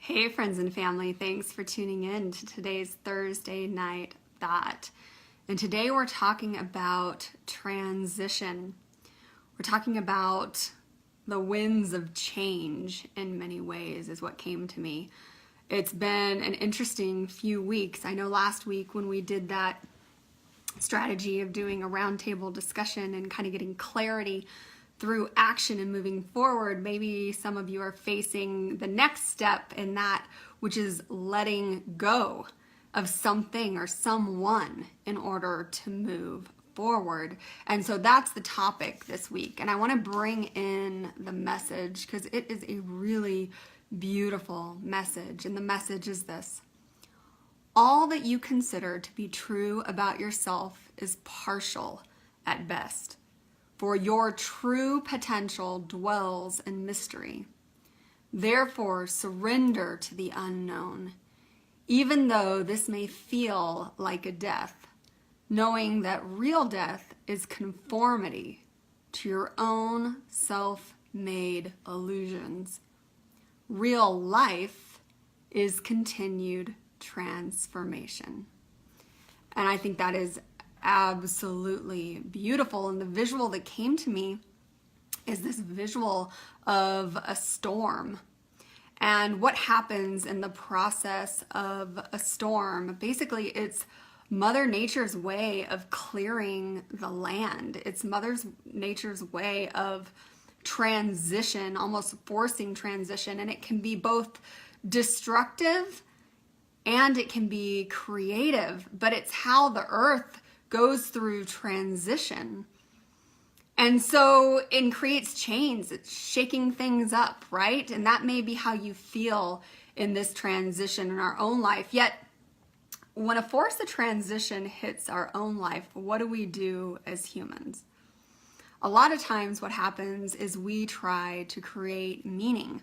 Hey friends and family, thanks for tuning in to today's Thursday Night Thought. And today we're talking about transition. We're talking about the winds of change in many ways is what came to me. It's been an interesting few weeks. I know last week when we did that strategy of doing a roundtable discussion and kind of getting clarity through action and moving forward, maybe some of you are facing the next step in that, which is letting go of something or someone in order to move forward. And so that's the topic this week. And I want to bring in the message because it is a really beautiful message. And the message is this: all that you consider to be true about yourself is partial at best. For your true potential dwells in mystery. Therefore, surrender to the unknown, even though this may feel like a death, knowing that real death is conformity to your own self-made illusions. Real life is continued transformation. And I think that is absolutely beautiful. And the visual that came to me is this visual of a storm. And what happens in the process of a storm? Basically, it's Mother Nature's way of clearing the land. It's Mother Nature's way of transition, almost forcing transition. And it can be both destructive and it can be creative, but it's how the earth goes through transition. And so it creates change. It's shaking things up, right? And that may be how you feel in this transition in our own life. Yet, when a force of transition hits our own life, what do we do as humans? A lot of times what happens is we try to create meaning.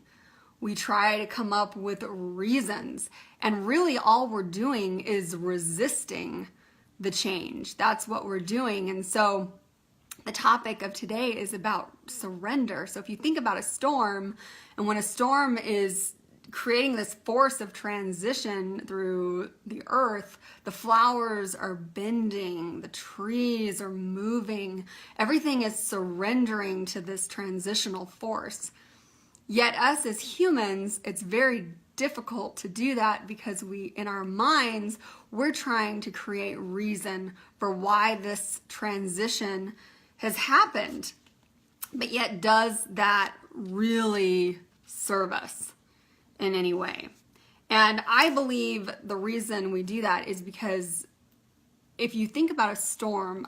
We try to come up with reasons. And really all we're doing is resisting the change. That's what we're doing. And so the topic of today is about surrender. So if you think about a storm, and when a storm is creating this force of transition through the earth, the flowers are bending, the trees are moving, everything is surrendering to this transitional force. Yet us as humans, it's very difficult to do that because in our minds, we're trying to create reason for why this transition has happened. But yet, does that really serve us in any way? And I believe the reason we do that is because if you think about a storm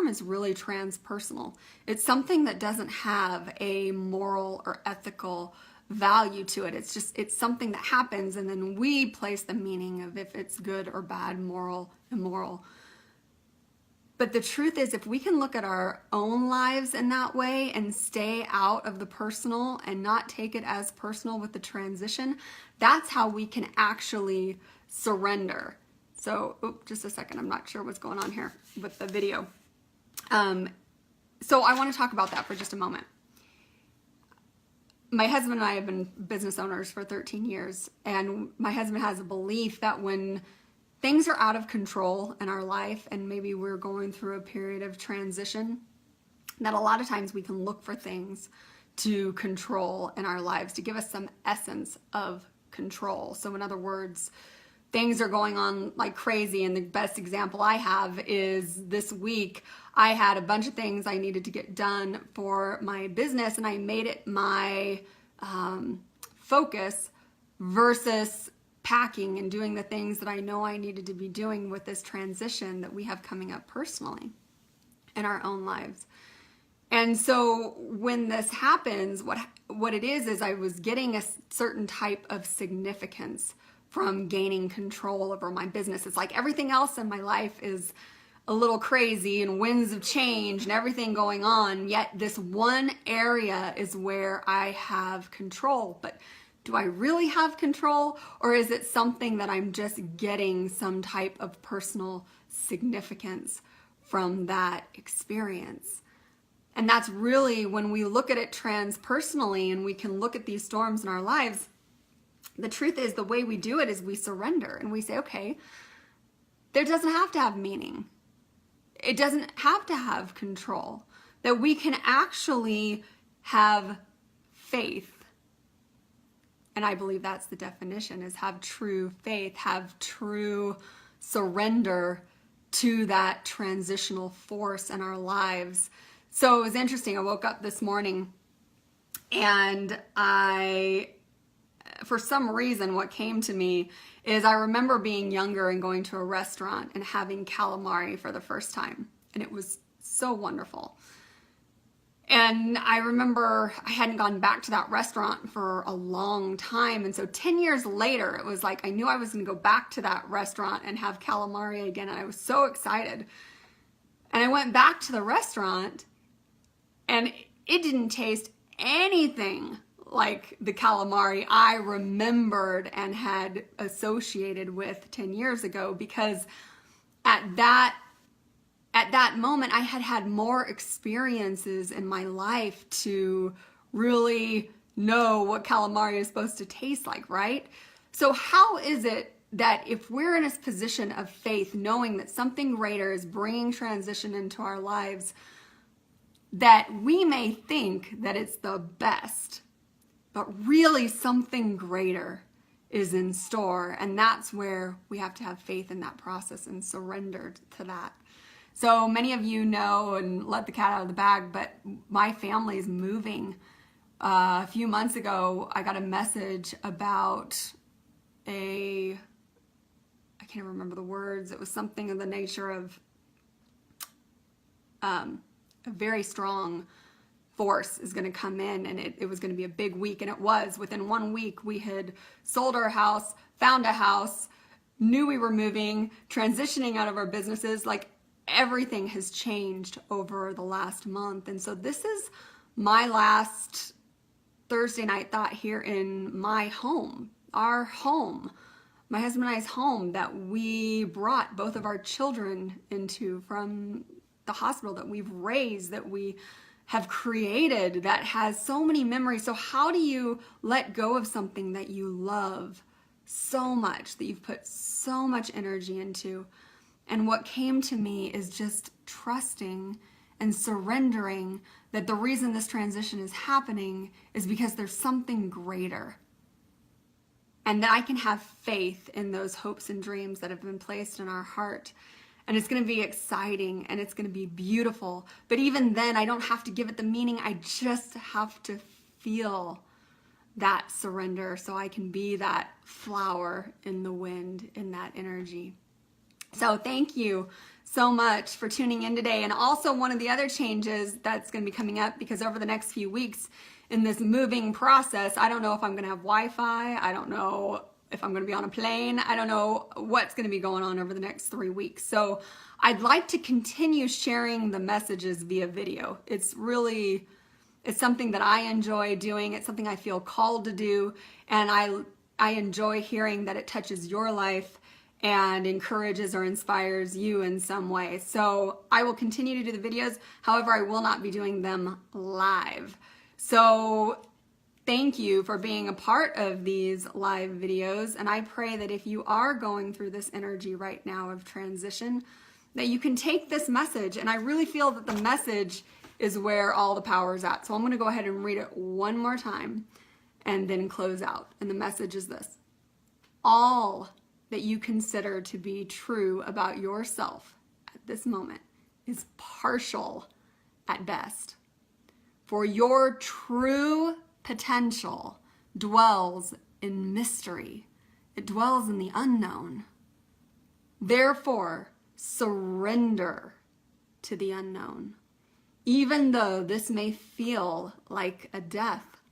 is really transpersonal. It's something that doesn't have a moral or ethical value to it. It's something that happens, and then we place the meaning of if it's good or bad, moral, immoral. But the truth is, if we can look at our own lives in that way and stay out of the personal and not take it as personal with the transition, that's how we can actually surrender. So, just a second, I'm not sure what's going on here with the video. So I want to talk about that for just a moment. My husband and I have been business owners for 13 years, and my husband has a belief that when things are out of control in our life, and maybe we're going through a period of transition, that a lot of times we can look for things to control in our lives, to give us some essence of control. So in other words, things are going on like crazy, and the best example I have is this week I had a bunch of things I needed to get done for my business, and I made it my focus versus packing and doing the things that I know I needed to be doing with this transition that we have coming up personally in our own lives. And so when this happens, what it is I was getting a certain type of significance from gaining control over my business. It's like everything else in my life is a little crazy and winds of change and everything going on, yet this one area is where I have control. But do I really have control, or is it something that I'm just getting some type of personal significance from that experience? And that's really when we look at it transpersonally and we can look at these storms in our lives, The truth is, the way we do it is we surrender and we say, okay, there doesn't have to have meaning. It doesn't have to have control. That we can actually have faith. And I believe that's the definition, is have true faith, have true surrender to that transitional force in our lives. So it was interesting. I woke up this morning and for some reason, what came to me is I remember being younger and going to a restaurant and having calamari for the first time. And it was so wonderful. And I remember I hadn't gone back to that restaurant for a long time. And so 10 years later, it was like I knew I was going to go back to that restaurant and have calamari again. And I was so excited. And I went back to the restaurant and it didn't taste anything like the calamari I remembered and had associated with 10 years ago, because at that moment I had more experiences in my life to really know what calamari is supposed to taste like, right? So how is it that if we're in a position of faith, knowing that something greater is bringing transition into our lives, that we may think that it's the best, but really something greater is in store? And that's where we have to have faith in that process and surrender to that. So many of you know, and let the cat out of the bag, but my family is moving. A few months ago, I got a message about I can't remember the words. It was something in the nature of a very strong force is going to come in, and it was going to be a big week. And it was. Within 1 week, we had sold our house, found a house, knew we were moving, transitioning out of our businesses. Like, everything has changed over the last month. And so this is my last Thursday night thought here in my home, our home, my husband and I's home that we brought both of our children into from the hospital, that we've raised, that we have created, that has so many memories. So how do you let go of something that you love so much, that you've put so much energy into? And what came to me is just trusting and surrendering that the reason this transition is happening is because there's something greater. And that I can have faith in those hopes and dreams that have been placed in our heart. And it's going to be exciting and it's going to be beautiful. But even then, I don't have to give it the meaning. I just have to feel that surrender so I can be that flower in the wind, in that energy. So thank you so much for tuning in today. And also, one of the other changes that's going to be coming up, because over the next few weeks in this moving process, I don't know if I'm going to have Wi-Fi. I don't know if I'm going to be on a plane. I don't know what's going to be going on over the next 3 weeks. So I'd like to continue sharing the messages via video. It's something that I enjoy doing. It's something I feel called to do. And I enjoy hearing that it touches your life and encourages or inspires you in some way. So I will continue to do the videos. However, I will not be doing them live. So thank you for being a part of these live videos. And I pray that if you are going through this energy right now of transition, that you can take this message. And I really feel that the message is where all the power is at. So I'm going to go ahead and read it one more time and then close out. And the message is this: all that you consider to be true about yourself at this moment is partial at best. For your true potential dwells in mystery. It dwells in the unknown. Therefore, surrender to the unknown, even though this may feel like a death,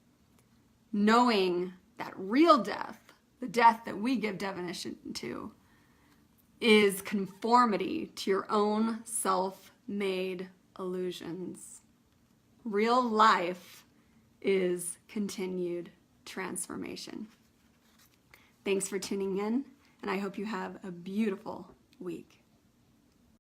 knowing that real death, the death that we give definition to, is conformity to your own self-made illusions. Real life is continued transformation. Thanks for tuning in, and I hope you have a beautiful week.